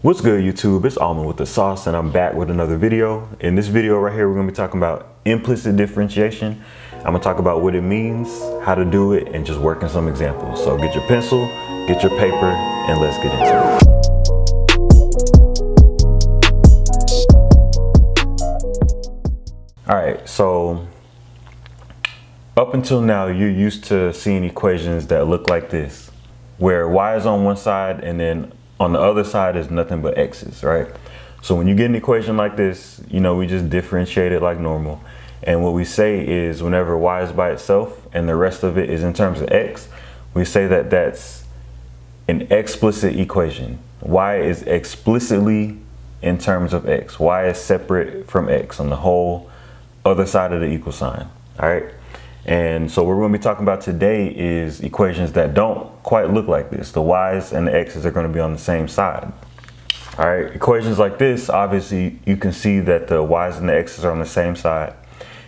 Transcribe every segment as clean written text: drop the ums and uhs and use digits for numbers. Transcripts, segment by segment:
What's good, YouTube? It's Almond with the sauce, and I'm back with another video. In this video right here, we're gonna be talking about implicit differentiation. I'm gonna talk about what it means, how to do it, and just working some examples. So get your pencil, get your paper, and let's get into it. All right, so up until now, you're used to seeing equations that look like this, where y is on one side and then on the other side is nothing but x's, right? So when you get an equation like this, we just differentiate it like normal. And what we say is whenever y is by itself and the rest of it is in terms of x, we say that that's an explicit equation. Y is explicitly in terms of x. Y is separate from x on the whole other side of the equal sign, all right? And so what we're going to be talking about today is equations that don't quite look like this. The y's and the x's are going to be on the same side. All right, equations like this, obviously you can see that the y's and the x's are on the same side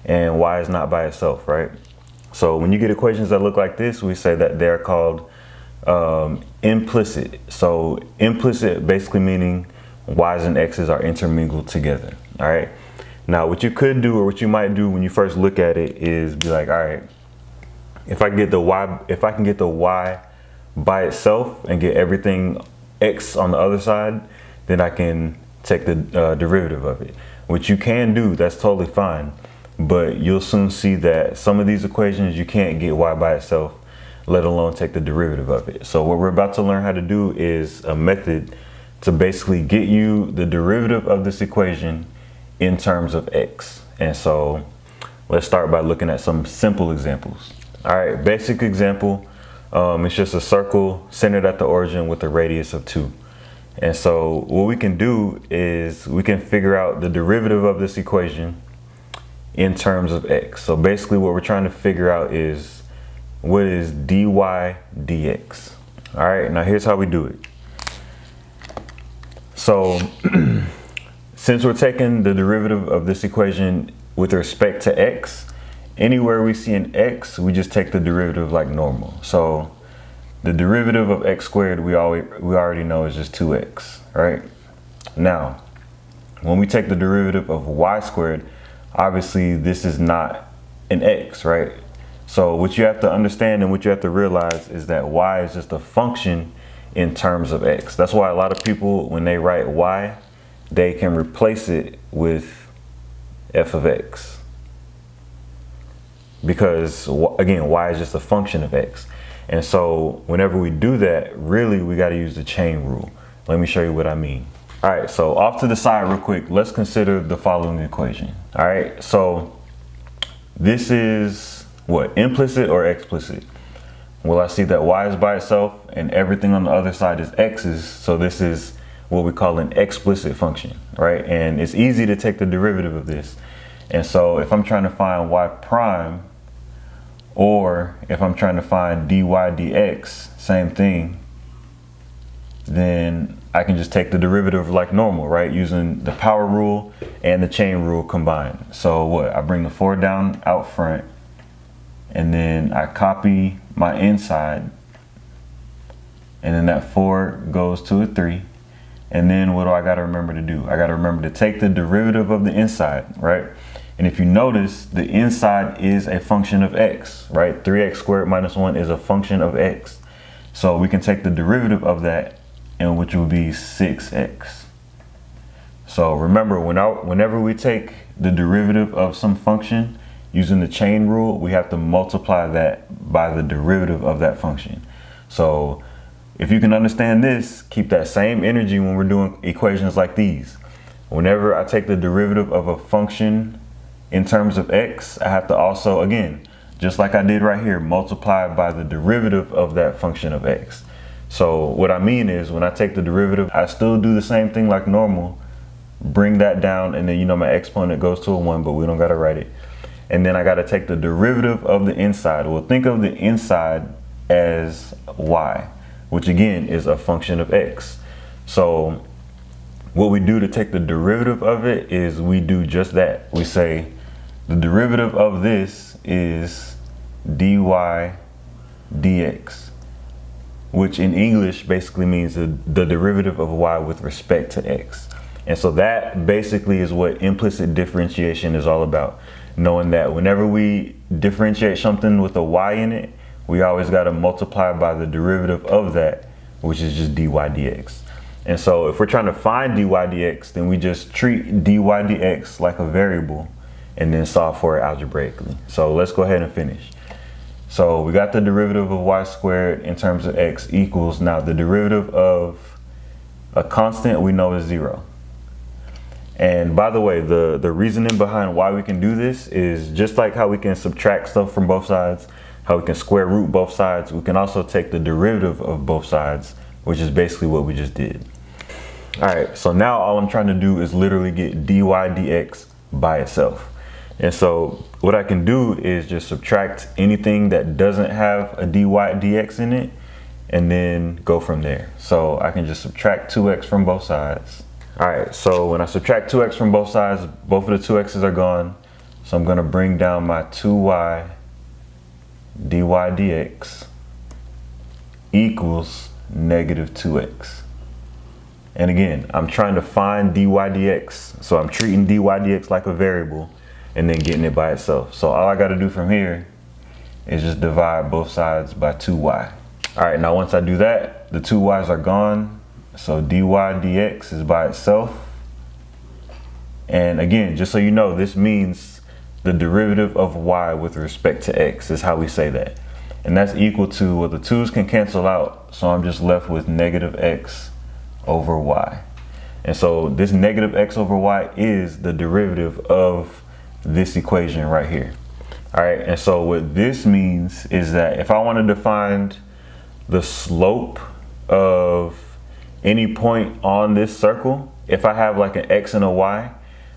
and y is not by itself, right? So when you get equations that look like this, we say that they're called implicit. So implicit basically meaning y's and x's are intermingled together, all right? Now, what you could do, or what you might do when you first look at it, is be like, all right, if I can get the y by itself and get everything x on the other side, then I can take the derivative of it. Which you can do, that's totally fine. But you'll soon see that some of these equations, you can't get y by itself, let alone take the derivative of it. So what we're about to learn how to do is a method to basically get you the derivative of this equation in terms of x. And so let's start by looking at some simple examples. All right, basic example, it's just a circle centered at the origin with a radius of 2. And so what we can do is we can figure out the derivative of this equation in terms of x. So basically what we're trying to figure out is what is dy dx. All right, now here's how we do it. So since we're taking the derivative of this equation with respect to x, anywhere we see an x, we just take the derivative like normal. So the derivative of x squared, we already know is just 2x, right? Now, when we take the derivative of y squared, obviously this is not an x, right? So what you have to understand and what you have to realize is that y is just a function in terms of x. That's why a lot of people, when they write y, they can replace it with f of x. Because again, y is just a function of x. And so whenever we do that, really we got to use the chain rule. Let me show you what I mean. All right, so off to the side real quick, let's consider the following equation. All right, so this is what, implicit or explicit? Well, I see that y is by itself and everything on the other side is x's. So this is what we call an explicit function, right? And it's easy to take the derivative of this. And so if I'm trying to find y prime, or if I'm trying to find dy dx, same thing, then I can just take the derivative like normal, right? Using the power rule and the chain rule combined. So what, I bring the 4 down out front, and then I copy my inside, and then that 4 goes to a 3. And then what do I got to remember to do? I got to remember to take the derivative of the inside, right? And if you notice, the inside is a function of x, right? 3x squared minus 1 is a function of x. So we can take the derivative of that, and which would be 6x. So remember, whenever we take the derivative of some function using the chain rule, we have to multiply that by the derivative of that function. So if you can understand this, keep that same energy when we're doing equations like these. Whenever I take the derivative of a function in terms of x, I have to also, again, just like I did right here, multiply by the derivative of that function of x. So what I mean is when I take the derivative, I still do the same thing like normal, bring that down, and then my exponent goes to a 1, but we don't got to write it. And then I got to take the derivative of the inside. Well, think of the inside as y, which again is a function of x. So what we do to take the derivative of it is we do just that. We say the derivative of this is dy dx. which in English basically means the derivative of y with respect to x. And so that basically is what implicit differentiation is all about. Knowing that whenever we differentiate something with a y in it, we always got to multiply by the derivative of that, which is just dy dx. And so if we're trying to find dy dx, then we just treat dy dx like a variable and then solve for it algebraically. So let's go ahead and finish. So we got the derivative of y squared in terms of x equals, now the derivative of a constant we know is 0. And by the way, the reasoning behind why we can do this is just like how we can subtract stuff from both sides, how we can square root both sides, we can also take the derivative of both sides, which is basically what we just did. All right, so now all I'm trying to do is literally get dy dx by itself. And so what I can do is just subtract anything that doesn't have a dy dx in it and then go from there. So I can just subtract 2x from both sides. All right, so when I subtract 2x from both sides, both of the 2x's are gone. So I'm gonna bring down my 2y dy dx equals negative 2x. And again, I'm trying to find dy dx. So I'm treating dy dx like a variable and then getting it by itself. So all I gotta do from here is just divide both sides by 2y. All right, now once I do that, the 2y's are gone. So dy dx is by itself. And again, just so you know, this means the derivative of y with respect to x is how we say that. And that's equal to, well, the 2's can cancel out. So I'm just left with negative x over y. And so this negative x over y is the derivative of this equation right here. All right, and so what this means is that if I wanted to find the slope of any point on this circle, if I have like an x and a y,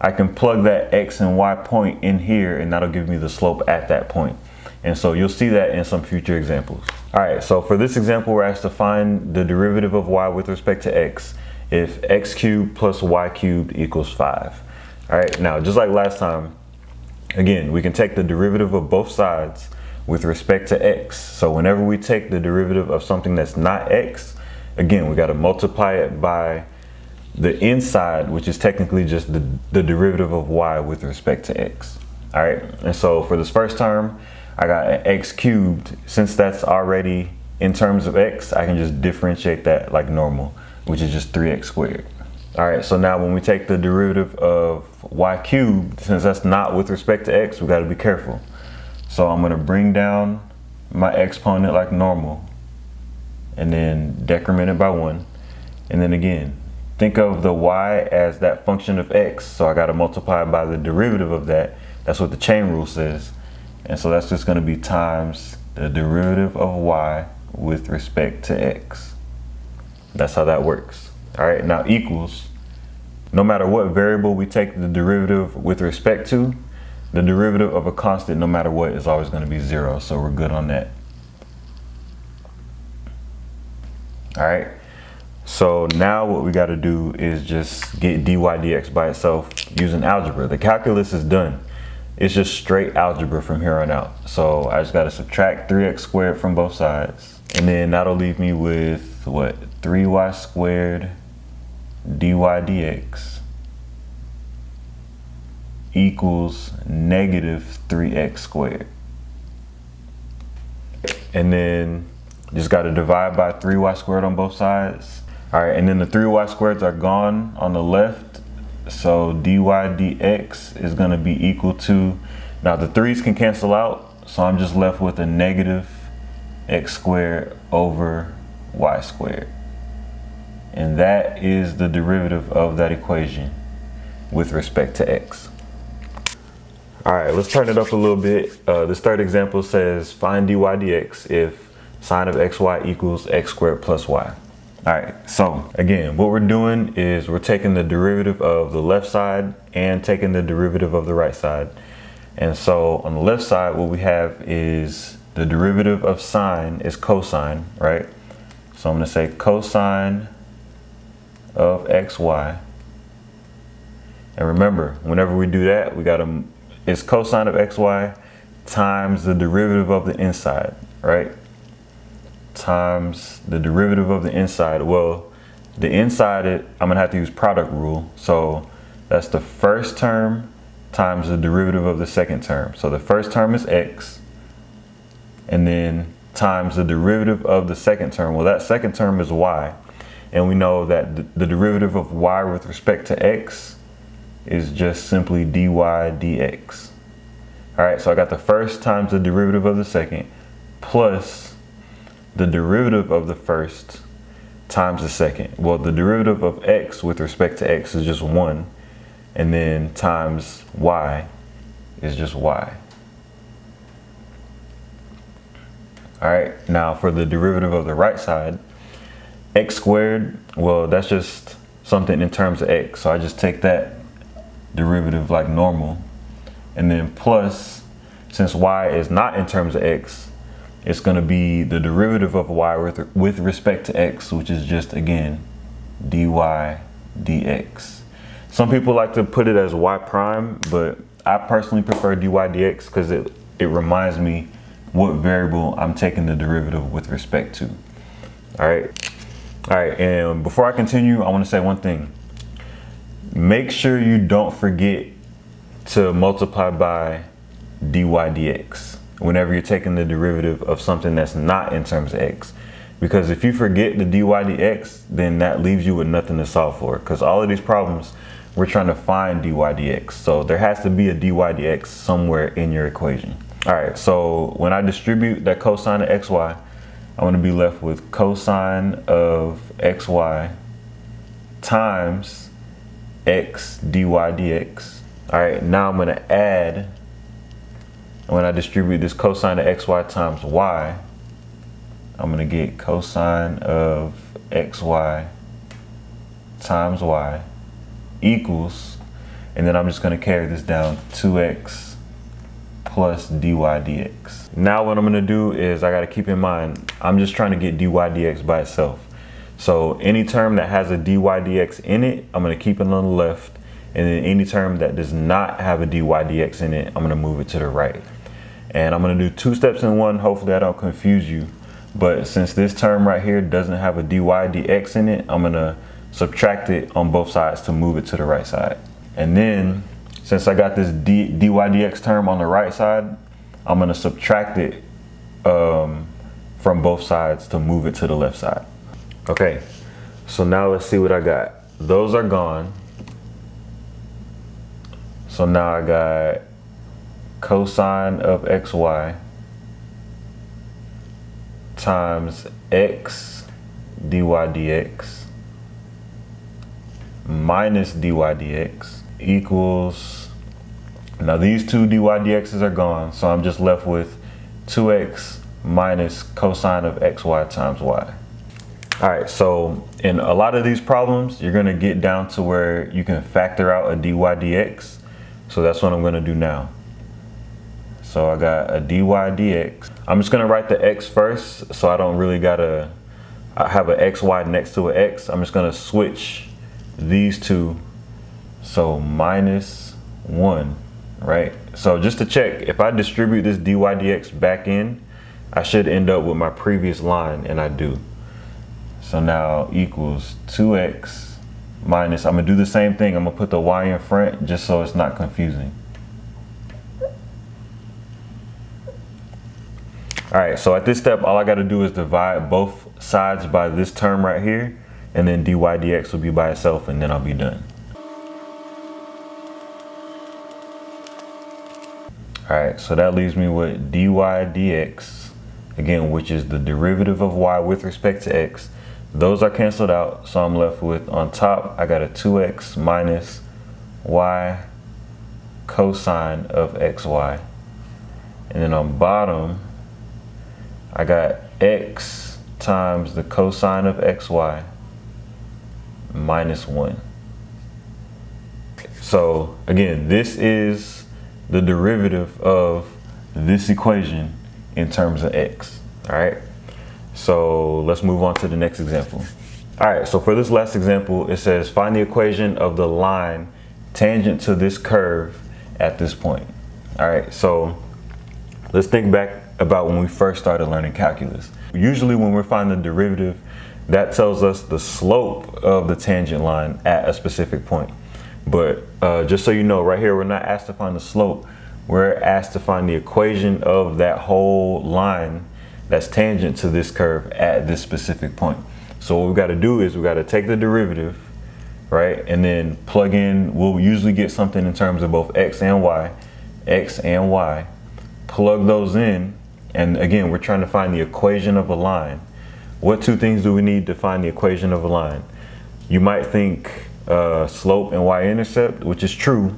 I can plug that x and y point in here and that'll give me the slope at that point. And so you'll see that in some future examples. All right, so for this example, we're asked to find the derivative of y with respect to x if x cubed plus y cubed equals 5. All right, now just like last time, again, we can take the derivative of both sides with respect to x. So whenever we take the derivative of something that's not x, again, we got to multiply it by the inside, which is technically just the derivative of y with respect to x. All right, and so for this first term, I got an x cubed. Since that's already in terms of x, I can just differentiate that like normal, which is just 3x squared. All right, so now when we take the derivative of y cubed, since that's not with respect to x, we got to be careful. So I'm going to bring down my exponent like normal and then decrement it by 1. And then again, think of the y as that function of x. So I got to multiply by the derivative of that. That's what the chain rule says. And so that's just going to be times the derivative of y with respect to x. That's how that works. All right, now equals, no matter what variable we take the derivative with respect to, the derivative of a constant, no matter what, is always going to be 0. So we're good on that. All right, so now what we got to do is just get dy dx by itself using algebra. The calculus is done. It's just straight algebra from here on out. So I just got to subtract 3x squared from both sides. And then that'll leave me with what? 3y squared dy dx equals negative 3x squared. And then just got to divide by 3y squared on both sides. All right, and then the 3y squareds are gone on the left. So dy dx is going to be equal to, now the 3's can cancel out. So I'm just left with a negative x squared over y squared. And that is the derivative of that equation with respect to x. All right, let's turn it up a little bit. This third example says find dy dx if sine of xy equals x squared plus y. All right, so again, what we're doing is we're taking the derivative of the left side and taking the derivative of the right side. And so on the left side, what we have is the derivative of sine is cosine, right? So I'm gonna say cosine of xy. And remember, whenever we do that, we gotta, it's cosine of xy times the derivative of the inside, right? times the derivative of the inside. Well, the inside, I'm gonna have to use product rule. So that's the first term times the derivative of the second term. So the first term is x, and then times the derivative of the second term. Well, that second term is y. And we know that the derivative of y with respect to x is just simply dy dx. All right, so I got the first times the derivative of the second plus the derivative of the first times the second. Well, the derivative of x with respect to x is just 1, and then times y is just y. All right, now for the derivative of the right side, x squared, well, that's just something in terms of x. So I just take that derivative like normal, and then plus, since y is not in terms of x, it's going to be the derivative of y with respect to x, which is just, again, dy dx. Some people like to put it as y prime, but I personally prefer dy dx because it reminds me what variable I'm taking the derivative with respect to. All right, and before I continue, I want to say one thing. Make sure you don't forget to multiply by dy dx whenever you're taking the derivative of something that's not in terms of x. Because if you forget the dy dx, then that leaves you with nothing to solve for. Because all of these problems, we're trying to find dy dx. So there has to be a dy dx somewhere in your equation. All right, so when I distribute that cosine of xy, I'm going to be left with cosine of xy times x dy dx. All right, now I'm going to add, when I distribute this cosine of xy times y, I'm going to get cosine of xy times y equals, and then I'm just going to carry this down, 2x plus dy dx. Now what I'm going to do is, I got to keep in mind, I'm just trying to get dy dx by itself. So any term that has a dy dx in it, I'm going to keep it on the left, and then any term that does not have a dy dx in it, I'm going to move it to the right. And I'm going to do 2 steps in one. Hopefully I don't confuse you, but since this term right here doesn't have a dy dx in it, I'm going to subtract it on both sides to move it to the right side. And then since I got this dy dx term on the right side, I'm going to subtract it from both sides to move it to the left side. Okay, so now let's see what I got. Those are gone. So now I got cosine of xy times x dy dx minus dy dx equals, now these two dy dx's are gone, so I'm just left with 2x minus cosine of xy times y. All right, so in a lot of these problems, you're gonna get down to where you can factor out a dy dx. So that's what I'm gonna do now. So I got a dy dx. I'm just gonna write the x first, so I don't really gotta have an xy next to an x. I'm just gonna switch these two. So minus 1, right? So just to check, if I distribute this dy dx back in, I should end up with my previous line, and I do. So now equals 2x minus, I'm gonna do the same thing. I'm gonna put the y in front just so it's not confusing. All right, so at this step, all I gotta do is divide both sides by this term right here, and then dy dx will be by itself, and then I'll be done. All right, so that leaves me with dy dx, again, which is the derivative of y with respect to x. Those are canceled out, so I'm left with, on top, I got a 2x minus y cosine of xy. And then on bottom, I got x times the cosine of xy minus 1. So again, this is the derivative of this equation in terms of x. All right, so let's move on to the next example. All right, so for this last example, it says find the equation of the line tangent to this curve at this point. All right, so let's think back about when we first started learning calculus. Usually when we're finding the derivative, that tells us the slope of the tangent line at a specific point. But just so you know, right here, we're not asked to find the slope. We're asked to find the equation of that whole line that's tangent to this curve at this specific point. So what we've got to do is we've got to take the derivative, right? And then plug in, we'll usually get something in terms of both x and y, plug those in. And again, we're trying to find the equation of a line. What two things do we need to find the equation of a line? You might think slope and y-intercept, which is true,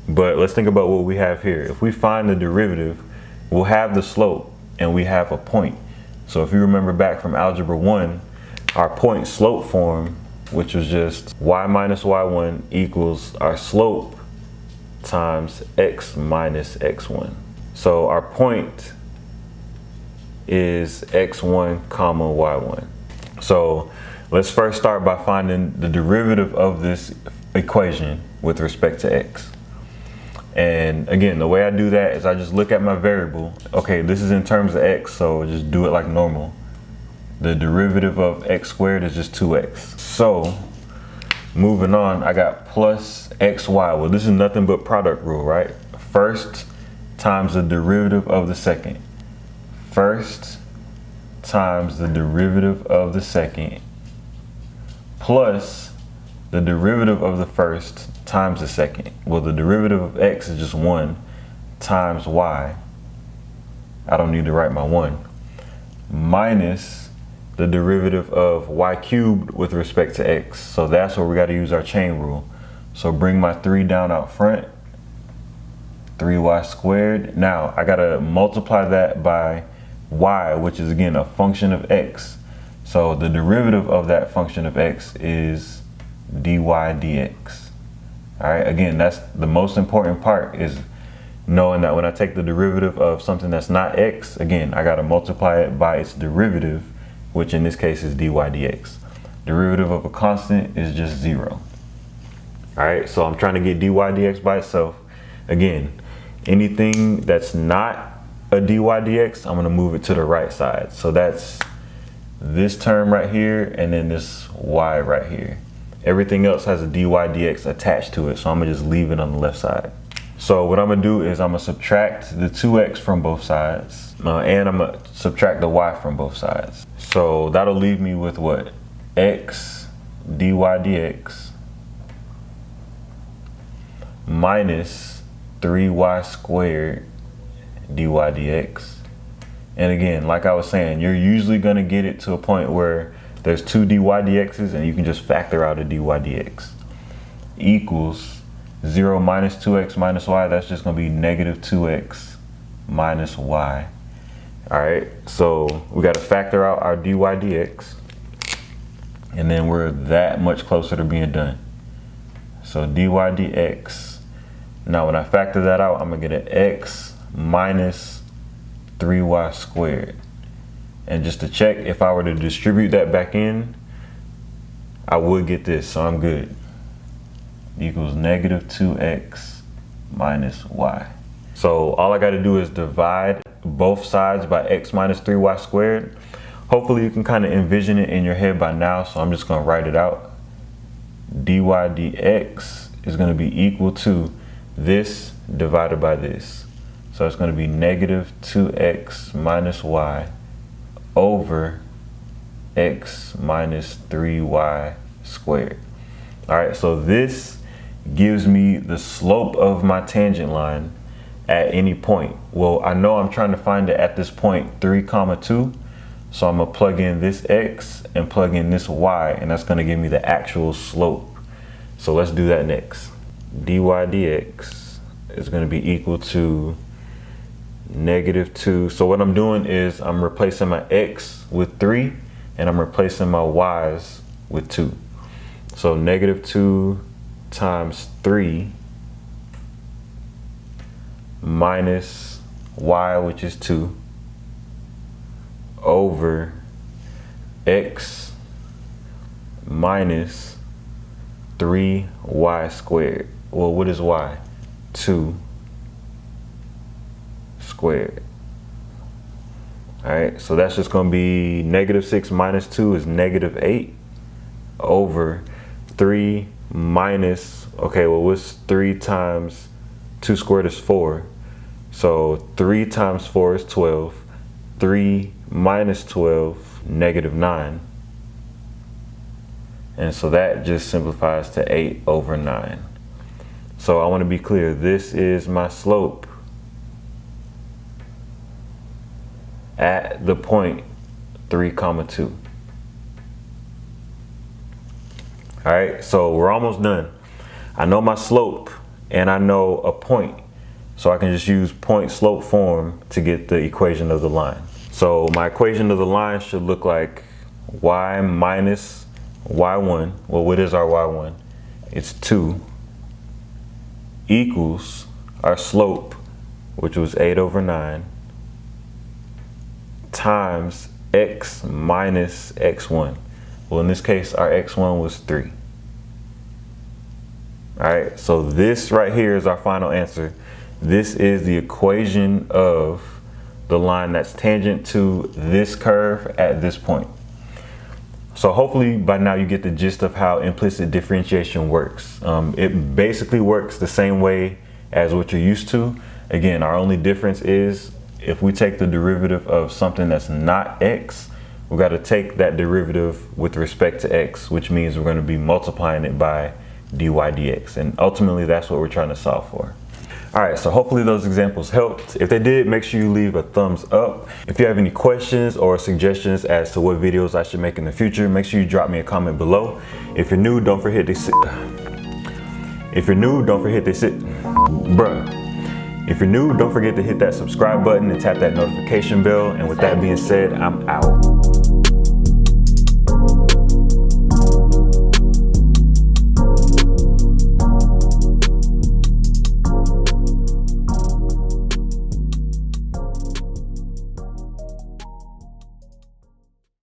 but let's think about what we have here. If we find the derivative, we'll have the slope and we have a point. So if you remember back from algebra 1, our point slope form, which was just y minus y1 equals our slope times x minus x1. So our point is x1 comma y1. So let's first start by finding the derivative of this equation with respect to x. And again, the way I do that is I just look at my variable. Okay, this is in terms of x, so just do it like normal. The derivative of x squared is just 2x. So moving on, I got plus xy. Well, this is nothing but product rule, right? First times the derivative of the second. First times the derivative of the second plus the derivative of the first times the second. Well, the derivative of x is just 1 times y. I don't need to write my 1. Minus the derivative of y cubed with respect to x. So that's where we got to use our chain rule. So bring my 3 down out front. 3y squared. Now I got to multiply that by y, which is again a function of x. So the derivative of that function of x is dy dx. All right, again, that's the most important part, is knowing that when I take the derivative of something that's not x, again, I got to multiply it by its derivative, which in this case is dy dx. Derivative of a constant is just 0. All right, so I'm trying to get dy dx by itself. Again, anything that's not a dy dx, I'm going to move it to the right side. So that's this term right here and then this y right here. Everything else has a dy dx attached to it, so I'm going to just leave it on the left side. So what I'm going to do is I'm going to subtract the 2x from both sides, and I'm going to subtract the y from both sides. So that'll leave me with what? X dy dx minus 3y squared dy dx. And again, like I was saying, you're usually going to get it to a point where there's 2 dy dx's and you can just factor out a dy dx. Equals 0 minus 2x minus y. That's just going to be negative 2x minus y. All right, so we got to factor out our dy dx, and then we're that much closer to being done. So dy dx. Now when I factor that out, I'm going to get an x minus 3y squared. And just to check, if I were to distribute that back in, I would get this, so I'm good. Equals negative 2x minus y. So all I got to do is divide both sides by x minus 3y squared. Hopefully you can kind of envision it in your head by now, so I'm just going to write it out. Dy dx is going to be equal to this divided by this. So it's going to be negative 2x minus y over x minus 3y squared. All right, so this gives me the slope of my tangent line at any point. Well, I know I'm trying to find it at this point 3, 2. So I'm gonna plug in this x and plug in this y, and that's gonna give me the actual slope. So let's do that next. Dy dx is gonna be equal to negative 2. So what I'm doing is I'm replacing my x with 3 and I'm replacing my y's with 2. So negative 2 times 3 minus y, which is 2, over x minus 3y squared. Well, what is y? 2 squared. All right, so that's just gonna be -6 minus 2 is -8 over 3 minus, okay, well, what's 3 times 2 squared is 4. So 3 times 4 is 12. 3 minus 12, -9. And so that just simplifies to 8 over 9. So I want to be clear, this is my slope at the point 3, 2. All right, so we're almost done. I know my slope and I know a point. So I can just use point slope form to get the equation of the line. So my equation of the line should look like y minus y1. Well, what is our y1? It's 2 equals our slope, which was 8 over 9, times x minus x1. Well, in this case, our x1 was 3. All right, so this right here is our final answer. This is the equation of the line that's tangent to this curve at this point. So hopefully by now you get the gist of how implicit differentiation works. It basically works the same way as what you're used to. Again, our only difference is if we take the derivative of something that's not x, we got to take that derivative with respect to x, which means we're going to be multiplying it by dy dx. And ultimately that's what we're trying to solve for. All right, so hopefully those examples helped. If they did, make sure you leave a thumbs up. If you have any questions or suggestions as to what videos I should make in the future, make sure you drop me a comment below. If you're new, don't forget to If you're new, don't forget to hit that subscribe button and tap that notification bell. And with that being said, I'm out.